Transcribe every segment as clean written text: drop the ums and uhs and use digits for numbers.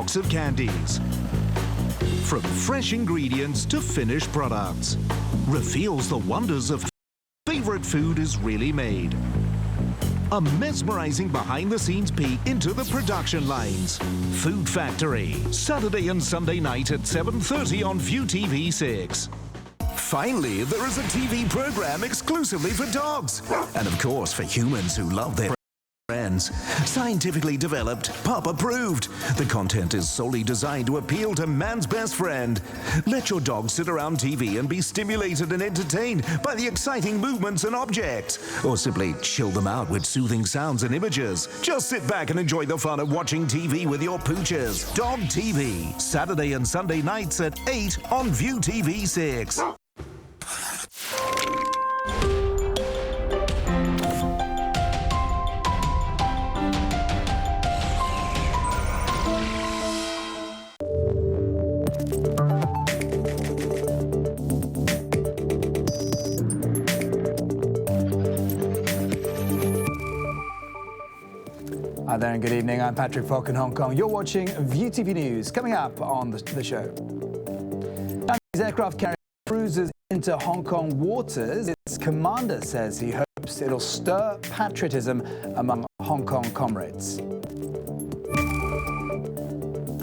box of candies. From fresh ingredients to finished products, reveals the wonders of favorite food is really made. A mesmerizing behind-the-scenes peek into the production lines. Food Factory, Saturday and Sunday night at 7:30 on ViuTV6. Finally, there is a TV program exclusively for dogs. And of course, for humans who love their friends. Scientifically developed, pup approved. The content is solely designed to appeal to man's best friend. Let your dog sit around TV and be stimulated and entertained by the exciting movements and objects. Or simply chill them out with soothing sounds and images. Just sit back and enjoy the fun of watching TV with your pooches. Dog TV, Saturday and Sunday nights at 8 on ViuTV6. Hi there and good evening. I'm Patrick Falk in Hong Kong. You're watching ViuTV News. Coming up on the show. Chinese aircraft carrier cruises into Hong Kong waters. Its commander says he hopes it'll stir patriotism among Hong Kong comrades.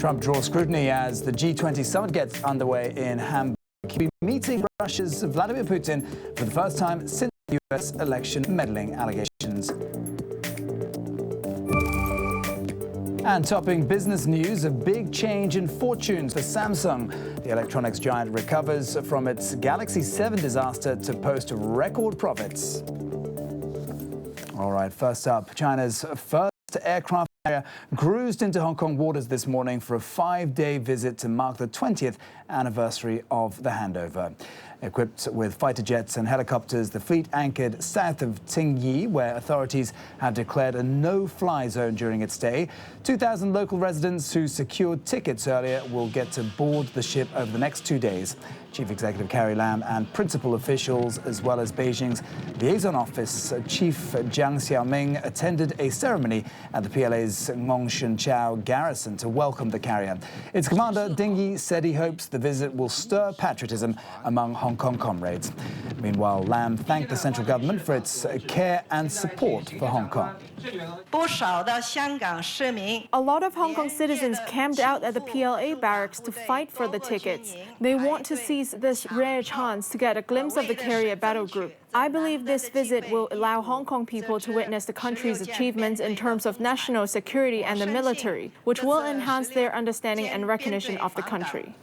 Trump draws scrutiny as the G20 summit gets underway in Hamburg. He'll be meeting Russia's Vladimir Putin for the first time since the US election meddling allegations. And topping business news, a big change in fortunes for Samsung. The electronics giant recovers from its Galaxy 7 disaster to post record profits. All right, first up, China's first aircraft carrier cruised into Hong Kong waters this morning for a 5-day visit to mark the 20th anniversary of the handover. Equipped with fighter jets and helicopters, the fleet anchored south of Tingyi, where authorities have declared a no-fly zone during its stay. 2,000 local residents who secured tickets earlier will get to board the ship over the next 2 days. Chief Executive Carrie Lam and principal officials, as well as Beijing's liaison office chief Jiang Xiaoming, attended a ceremony at the PLA's Ngongshen Chao garrison to welcome the carrier. Its commander, Ding Yi, said he hopes the visit will stir patriotism among Hong Kong comrades. Meanwhile, Lam thanked the central government for its care and support for Hong Kong. A lot of Hong Kong citizens camped out at the PLA barracks to fight for the tickets. They want to seize this rare chance to get a glimpse of the carrier battle group. I believe this visit will allow Hong Kong people to witness the country's achievements in terms of national security and the military, which will enhance their understanding and recognition of the country.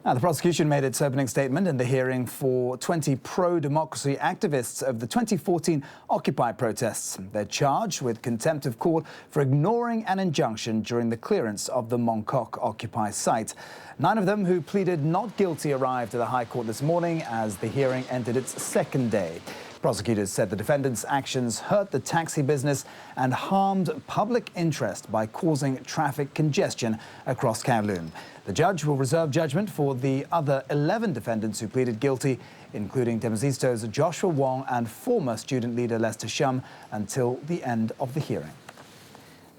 Now, the prosecution made its opening statement in the hearing for 20 pro-democracy activists of the 2014 Occupy protests. They're charged with contempt of court for ignoring an injunction during the clearance of the Mong Kok Occupy site. 9 of them who pleaded not guilty arrived at the High Court this morning as the hearing entered its second day. Prosecutors said the defendants' actions hurt the taxi business and harmed public interest by causing traffic congestion across Kowloon. The judge will reserve judgment for the other 11 defendants who pleaded guilty, including Demosistos Joshua Wong and former student leader Lester Shum, until the end of the hearing.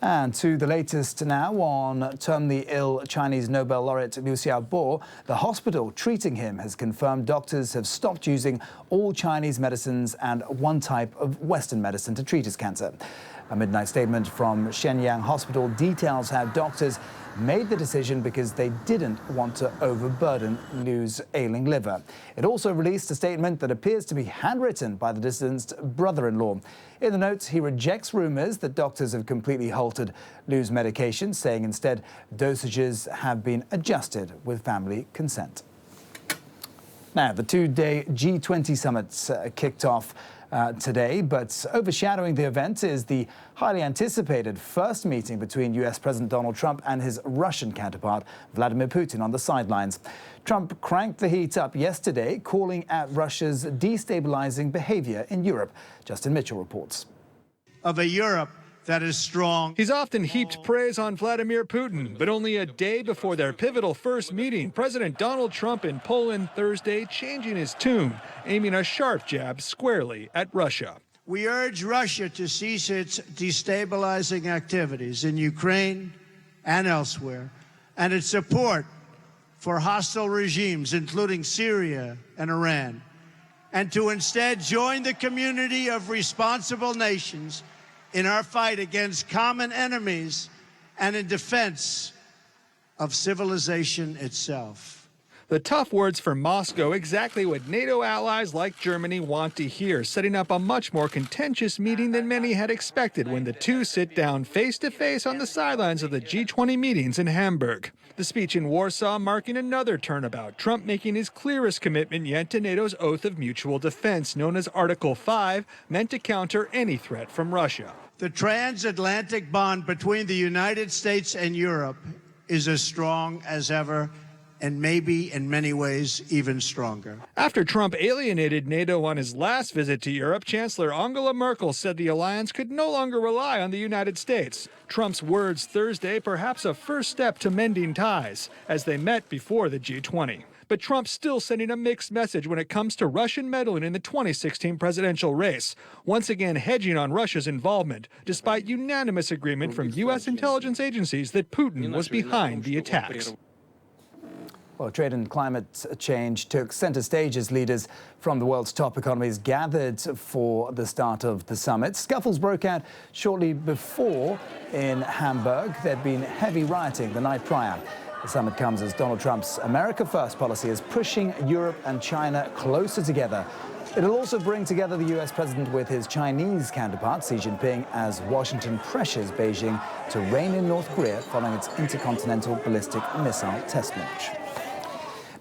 And to the latest now on terminally ill Chinese Nobel laureate Liu Xiaobo. The hospital treating him has confirmed doctors have stopped using all Chinese medicines and one type of Western medicine to treat his cancer. A midnight statement from Shenyang Hospital details how doctors made the decision because they didn't want to overburden Liu's ailing liver. It also released a statement that appears to be handwritten by the deceased's brother-in-law. In the notes, he rejects rumors that doctors have completely halted Liu's medication, saying instead dosages have been adjusted with family consent. Now, the 2-day G20 summit kicked off today, but overshadowing the event is the highly anticipated first meeting between US President Donald Trump and his Russian counterpart, Vladimir Putin, on the sidelines. Trump cranked the heat up yesterday, calling out Russia's destabilizing behavior in Europe. Justin Mitchell reports. Of a Europe that is strong. He's often heaped praise on Vladimir Putin, but only a day before their pivotal first meeting, President Donald Trump in Poland Thursday changing his tune, aiming a sharp jab squarely at Russia. We urge Russia to cease its destabilizing activities in Ukraine and elsewhere, and its support for hostile regimes, including Syria and Iran, and to instead join the community of responsible nations in our fight against common enemies and in defense of civilization itself. The tough words for Moscow, exactly what NATO allies like Germany want to hear, setting up a much more contentious meeting than many had expected when the two sit down face-to-face on the sidelines of the G20 meetings in Hamburg. The speech in Warsaw marking another turnabout, Trump making his clearest commitment yet to NATO's oath of mutual defense, known as Article 5, meant to counter any threat from Russia. The transatlantic bond between the United States and Europe is as strong as ever, and maybe in many ways even stronger. After Trump alienated NATO on his last visit to Europe, Chancellor Angela Merkel said the alliance could no longer rely on the United States. Trump's words Thursday, perhaps a first step to mending ties, as they met before the G20. But Trump's still sending a mixed message when it comes to Russian meddling in the 2016 presidential race, once again hedging on Russia's involvement, despite unanimous agreement from U.S. intelligence agencies that Putin was behind the attacks. Well, trade and climate change took center stage as leaders from the world's top economies gathered for the start of the summit. Scuffles broke out shortly before in Hamburg. There'd been heavy rioting the night prior. The summit comes as Donald Trump's America First policy is pushing Europe and China closer together. It'll also bring together the U.S. president with his Chinese counterpart, Xi Jinping, as Washington pressures Beijing to rein in North Korea following its intercontinental ballistic missile test launch.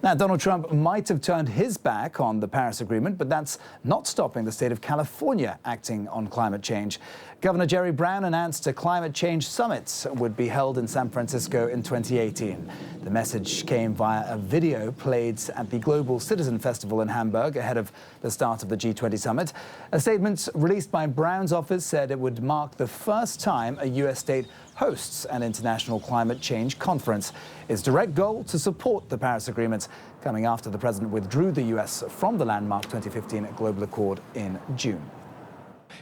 Now, Donald Trump might have turned his back on the Paris Agreement, but that's not stopping the state of California acting on climate change. Governor Jerry Brown announced a climate change summit would be held in San Francisco in 2018. The message came via a video played at the Global Citizen Festival in Hamburg ahead of the start of the G20 summit. A statement released by Brown's office said it would mark the first time a U.S. state hosts an international climate change conference. Its direct goal to support the Paris Agreement, coming after the president withdrew the U.S. from the landmark 2015 global accord in June.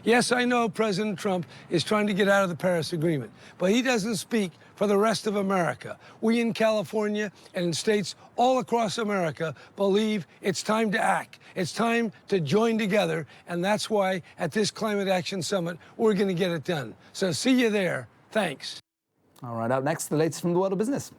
Yes, I know President Trump is trying to get out of the Paris Agreement, but he doesn't speak for the rest of America. We in California and in states all across America believe it's time to act. It's time to join together, and that's why at this Climate Action Summit, we're going to get it done. So see you there. Thanks. All right, up next, the latest from the world of business.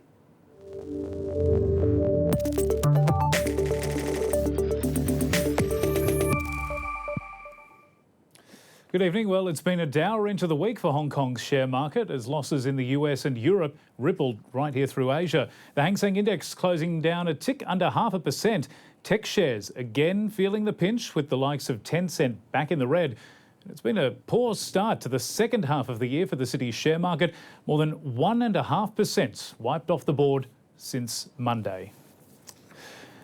Good evening. Well, it's been a dour end to the week for Hong Kong's share market as losses in the US and Europe rippled right here through Asia. The Hang Seng Index closing down a tick under 0.5%. Tech shares again feeling the pinch with the likes of Tencent back in the red. It's been a poor start to the second half of the year for the city's share market. More than 1.5% wiped off the board since Monday.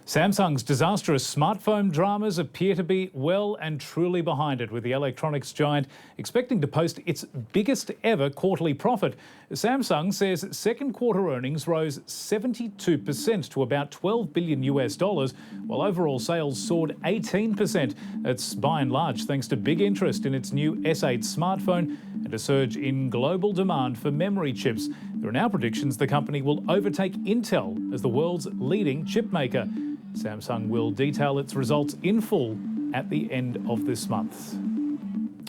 Samsung's disastrous smartphone dramas appear to be well and truly behind it, with the electronics giant expecting to post its biggest ever quarterly profit. Samsung says second quarter earnings rose 72% to about $12 billion, while overall sales soared 18%. It's by and large thanks to big interest in its new S8 smartphone and a surge in global demand for memory chips. There are now predictions the company will overtake Intel as the world's leading chip maker. Samsung will detail its results in full at the end of this month.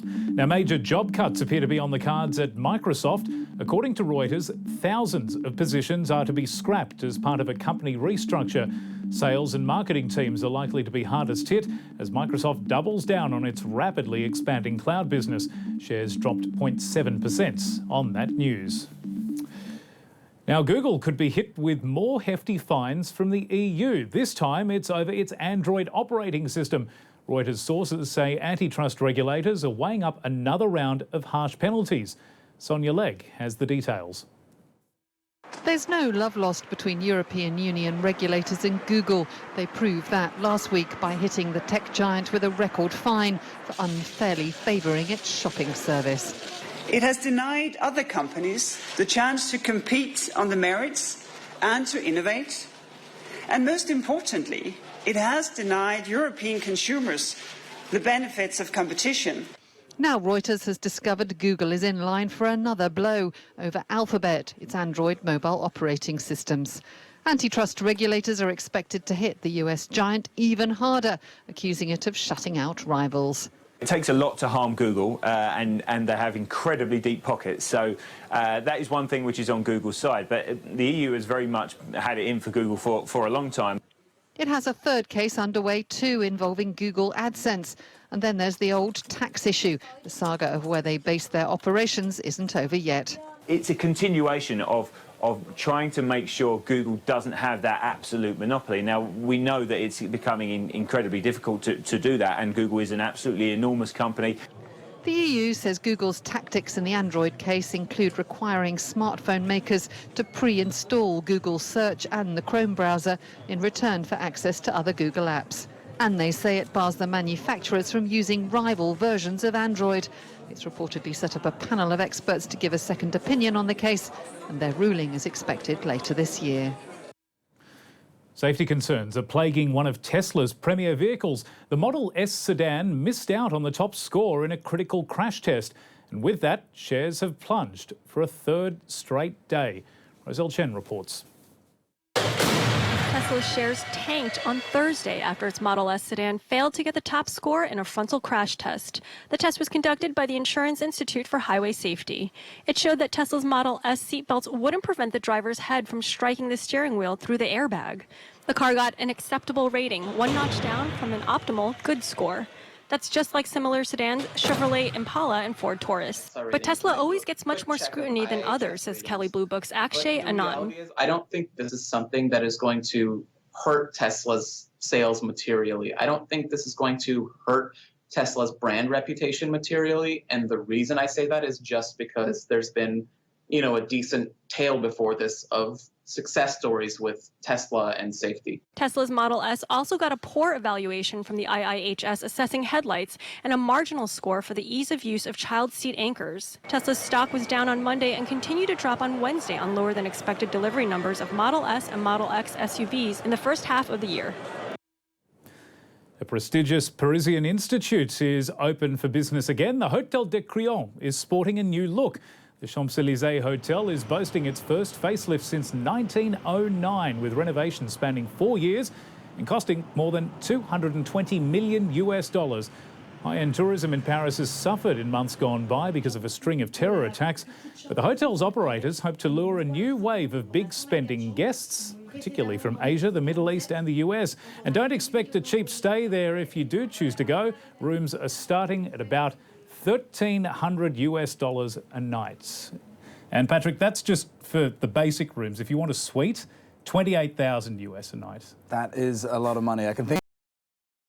Now, major job cuts appear to be on the cards at Microsoft. According to Reuters, thousands of positions are to be scrapped as part of a company restructure. Sales and marketing teams are likely to be hardest hit as Microsoft doubles down on its rapidly expanding cloud business. Shares dropped 0.7% on that news. Now, Google could be hit with more hefty fines from the EU. This time, it's over its Android operating system. Reuters sources say antitrust regulators are weighing up another round of harsh penalties. Sonia Legg has the details. There's no love lost between European Union regulators and Google. They proved that last week by hitting the tech giant with a record fine for unfairly favouring its shopping service. It has denied other companies the chance to compete on the merits and to innovate. And most importantly, it has denied European consumers the benefits of competition. Now Reuters has discovered Google is in line for another blow over Alphabet, its Android mobile operating systems. Antitrust regulators are expected to hit the US giant even harder, accusing it of shutting out rivals. It takes a lot to harm Google, and they have incredibly deep pockets. So that is one thing which is on Google's side. But the EU has very much had it in for Google for a long time. It has a third case underway too, involving Google AdSense. And then there's the old tax issue. The saga of where they base their operations isn't over yet. It's a continuation of trying to make sure Google doesn't have that absolute monopoly. Now, we know that it's becoming incredibly difficult to do that, and Google is an absolutely enormous company. The EU says Google's tactics in the Android case include requiring smartphone makers to pre-install Google Search and the Chrome browser in return for access to other Google apps. And they say it bars the manufacturers from using rival versions of Android. It's reportedly set up a panel of experts to give a second opinion on the case, and their ruling is expected later this year. Safety concerns are plaguing one of Tesla's premier vehicles. The Model S sedan missed out on the top score in a critical crash test. And with that, shares have plunged for a third straight day. Roselle Chen reports. Tesla's shares tanked on Thursday after its Model S sedan failed to get the top score in a frontal crash test. The test was conducted by the Insurance Institute for Highway Safety. It showed that Tesla's Model S seatbelts wouldn't prevent the driver's head from striking the steering wheel through the airbag. The car got an acceptable rating, one notch down from an optimal good score. That's just like similar sedans, Chevrolet Impala and Ford Taurus. But Tesla always gets much more scrutiny than others, says Kelley Blue Book's Akshay Anand. I don't think this is something that is going to hurt Tesla's sales materially. I don't think this is going to hurt Tesla's brand reputation materially. And the reason I say that is just because there's been, a decent tale before this of success stories with Tesla and safety. Tesla's Model S also got a poor evaluation from the IIHS assessing headlights and a marginal score for the ease of use of child seat anchors. Tesla's stock was down on Monday and continued to drop on Wednesday on lower than expected delivery numbers of Model S and Model X SUVs in the first half of the year. The prestigious Parisian Institute is open for business again. The Hôtel de Crillon is sporting a new look. The Champs-Élysées Hotel is boasting its first facelift since 1909, with renovations spanning 4 years and costing more than $220 million. High-end tourism in Paris has suffered in months gone by because of a string of terror attacks, but the hotel's operators hope to lure a new wave of big spending guests, particularly from Asia, the Middle East and the US. And don't expect a cheap stay there if you do choose to go. Rooms are starting at about $1,300 a night. And Patrick, that's just for the basic rooms. If you want a suite, $28,000 a night. That is a lot of money. I can think